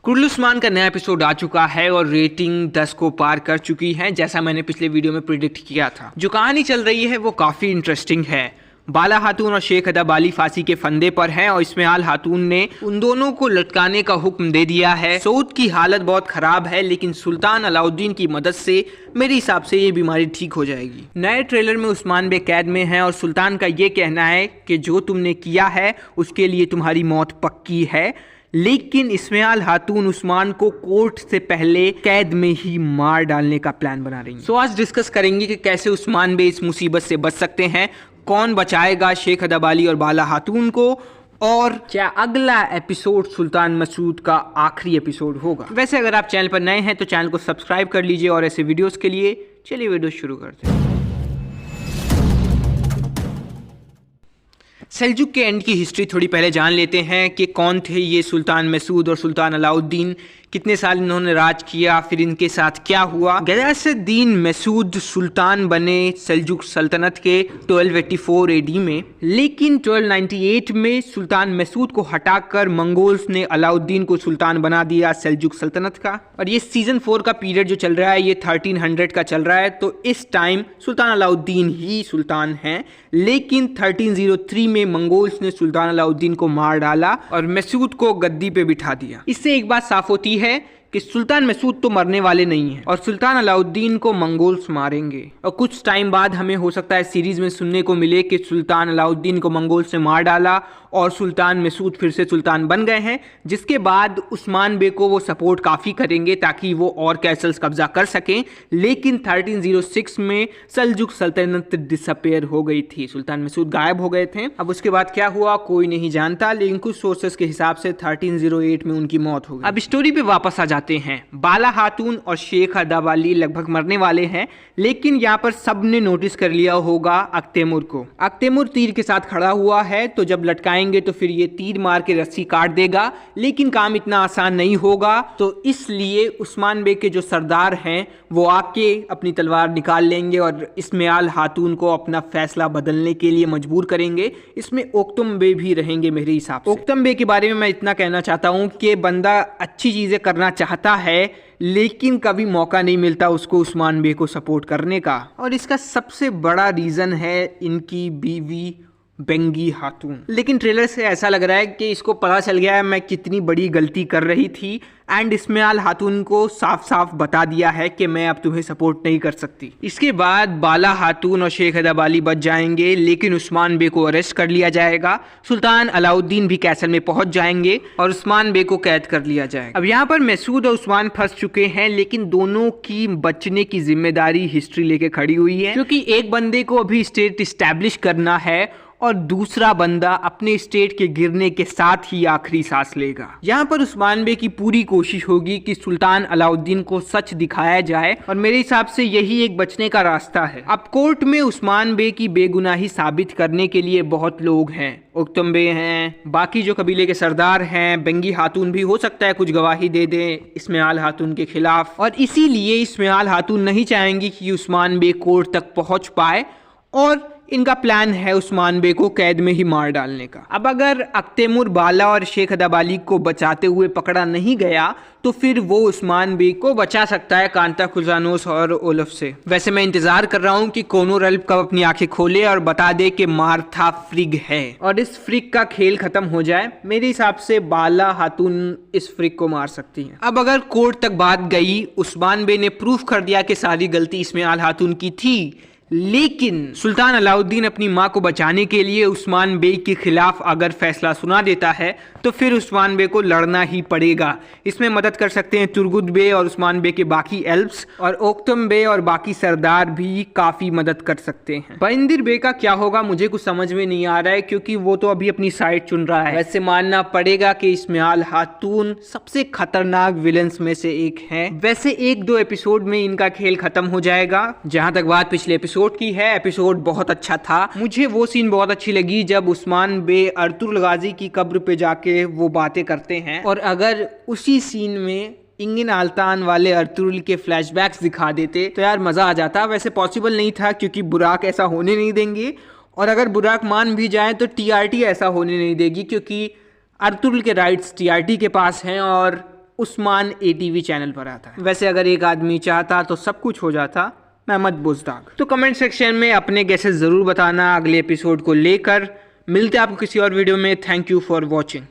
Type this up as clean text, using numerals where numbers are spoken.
कुर्रल उस्मान का नया एपिसोड आ चुका है और रेटिंग 10 को पार कर चुकी है, जैसा मैंने पिछले वीडियो में प्रिडिक्ट किया था। जो कहानी चल रही है वो काफ़ी इंटरेस्टिंग है। बाला खातून और शेख अदब अली फांसी के फंदे पर हैं और इस्माइल खातून ने उन दोनों को लटकाने का हुक्म दे दिया है। सऊद की हालत बहुत ख़राब है, लेकिन सुल्तान अलाउद्दीन की मदद से मेरे हिसाब से ये बीमारी ठीक हो जाएगी। नए ट्रेलर में उस्मान बे कैद में हैं और सुल्तान का ये कहना है कि जो तुमने किया है उसके लिए तुम्हारी मौत पक्की है, लेकिन इस्माइल खातून उस्मान को कोर्ट से पहले कैद में ही मार डालने का प्लान बना रही है। आज डिस्कस करेंगे कि कैसे उस्मान बे इस मुसीबत से बच सकते हैं, कौन बचाएगा शेख अदब अली और बाला खातून को, और क्या अगला एपिसोड सुल्तान मसूद का आखिरी एपिसोड होगा। वैसे अगर आप चैनल पर नए हैं तो चैनल को सब्सक्राइब कर लीजिए और ऐसे वीडियोस के लिए चलिए वीडियो शुरू करते हैं। सेल्जुक के एंड की हिस्ट्री थोड़ी पहले जान लेते हैं कि कौन थे ये सुल्तान मसूद और सुल्तान अलाउद्दीन, कितने साल इन्होंने राज किया, फिर इनके साथ क्या हुआ। गयासुद्दीन मसूद सुल्तान बने सेल्जुक सल्तनत के 1284 एडी में, लेकिन 1298 में सुल्तान मसूद को हटाकर मंगोल्स ने अलाउद्दीन को सुल्तान बना दिया सेल्जुक सल्तनत का। और ये सीजन 4 का पीरियड जो चल रहा है ये 1300 का चल रहा है, तो इस टाइम सुल्तान अलाउद्दीन ही सुल्तान हैं। लेकिन 1303 में मंगोल्स ने सुल्तान अलाउद्दीन को मार डाला और मसूद को गद्दी पे बिठा दिया। इससे एक बात साफ होती है कि सुल्तान मसूद तो मरने वाले नहीं हैं और सुल्तान अलाउद्दीन को मंगोल्स मारेंगे। और कुछ टाइम बाद हमें हो सकता है सीरीज में सुनने को मिले कि सुल्तान अलाउद्दीन को मंगोल्स ने मार डाला और सुल्तान मसूद फिर से सुल्तान बन गए हैं, जिसके बाद उस्मान बे को वो सपोर्ट काफ़ी करेंगे ताकि वो और कैसल्स कब्जा कर सकें। लेकिन 1306 में सेल्जुक सल्तनत डिसअपेयर हो गई थी, सुल्तान मसूद गायब हो गए थे। अब उसके बाद क्या हुआ कोई नहीं जानता, लेकिन कुछ सोर्सेस के हिसाब से 1308 में उनकी मौत हो गई। अब स्टोरी पे वापस आ जाते हैं। बाला खातून और शेख अदब अली लगभग मरने वाले हैं, लेकिन यहाँ पर सबने नोटिस कर लिया होगा अख्तेमुर को। अख्तेमुर तीर के साथ खड़ा हुआ है, तो जब लटकाएंगे तो फिर ये तीर मार के रस्सी काट देगा, लेकिन काम इतना आसान नहीं होगा। तो इसलिए उस्मान बे के जो सरदार हैं वो आके अपनी तलवार निकाल लेंगे और इस्माइल खातून को अपना फैसला बदलने के लिए मजबूर करेंगे। इसमें ओक्तम बे भी रहेंगे मेरे हिसाब से। ओक्तम बे के बारे में मैं इतना कहना चाहता हूँ कि बंदा अच्छी चीजें करना चाहता है, लेकिन कभी मौका नहीं मिलता उसको उस्मान बे को सपोर्ट करने का। और इसका सबसे बड़ा रीज़न है इनकी बीवी बेंगी खातून। लेकिन ट्रेलर से ऐसा लग रहा है कि इसको पता चल गया है मैं कितनी बड़ी गलती कर रही थी, एंड इस्माइल खातून को साफ साफ बता दिया है कि मैं अब तुम्हें सपोर्ट नहीं कर सकती। इसके बाद बाला खातून और शेख अदब अली बच जाएंगे, लेकिन उस्मान बे को अरेस्ट कर लिया जाएगा। सुल्तान अलाउद्दीन भी कैसल में पहुंच जाएंगे और उस्मान बे को कैद कर लिया जाएगा। अब यहाँ पर मसूद और उस्मान फंस चुके हैं, लेकिन दोनों की बचने की जिम्मेदारी हिस्ट्री लेके खड़ी हुई है, क्योंकि एक बंदे को अभी स्टेट इस्टेब्लिश करना है और दूसरा बंदा अपने स्टेट के गिरने के साथ ही आखिरी सांस लेगा। यहाँ पर उस्मान बे की पूरी कोशिश होगी कि सुल्तान अलाउद्दीन को सच दिखाया जाए, और मेरे हिसाब से यही एक बचने का रास्ता है। अब कोर्ट में उस्मान बे की बेगुनाही साबित करने के लिए बहुत लोग हैं। ओक्तम बे हैं, बाकी जो कबीले के सरदार हैं, बेंगी खातून भी हो सकता है कुछ गवाही दे दें इस्माइल खातून के खिलाफ, और इसीलिए इस्माइल खातून नहीं चाहेंगी कि उस्मान बे कोर्ट तक पहुँच पाए, और इनका प्लान है उस्मान बे को कैद में ही मार डालने का। अब अगर अख्तेमुर, बाला और शेख अदब अली को बचाते हुए पकड़ा नहीं गया तो फिर वो उस्मान बे को बचा सकता है कांता खुजानोस और ओलफ से। वैसे मैं इंतजार कर रहा हूँ कि कोनो रल्फ कब अपनी आंखें खोले और बता दे कि मार्था फ्रिग है और इस फ्रिग का खेल खत्म हो जाए। मेरे हिसाब से बाला खातून इस फ्रिग को मार सकती है। अब अगर कोर्ट तक बात गई, उस्मान बे ने प्रूफ कर दिया कि सारी गलती इस्माइल खातून की थी, लेकिन सुल्तान अलाउद्दीन अपनी मां को बचाने के लिए उस्मान बे के खिलाफ अगर फैसला सुना देता है तो फिर उस्मान बे को लड़ना ही पड़ेगा। इसमें मदद कर सकते हैं तुर्गुत बे और उस्मान बे के बाकी एल्ब्स, और ओक्तम बे और बाकी सरदार भी काफ़ी मदद कर सकते हैं। परिंदर बे का क्या होगा मुझे कुछ समझ में नहीं आ रहा है, क्योंकि वो तो अभी अपनी साइड चुन रहा है। वैसे मानना पड़ेगा कि इस्माइल खातून सबसे खतरनाक विलन्स में से एक है। वैसे 1-2 एपिसोड में इनका खेल खत्म हो जाएगा। जहां तक बात पिछले एपिसोड की है, एपिसोड बहुत अच्छा था। मुझे वो सीन बहुत अच्छी लगी जब उस्मान बे अर्तुगरुल गाजी की कब्र पे जाके वो बातें करते हैं, और अगर उसी सीन में इंगिन आल्तान वाले अर्तुगरुल के फ्लैशबैक्स दिखा देते तो यार मज़ा आ जाता। वैसे पॉसिबल नहीं था क्योंकि बुराक ऐसा होने नहीं देंगे, और अगर बुराक मान भी जाए तो टीआरटी ऐसा होने नहीं देगी, क्योंकि अर्तुगरुल के राइट्स टीआरटी के पास हैं और उस्मान ATV चैनल पर आता है। वैसे अगर एक आदमी चाहता तो सब कुछ हो जाता, महमद बुज़दाग। तो कमेंट सेक्शन में अपने गेसेस ज़रूर बताना अगले एपिसोड को लेकर। मिलते हैं आपको किसी और वीडियो में। Thank you for watching.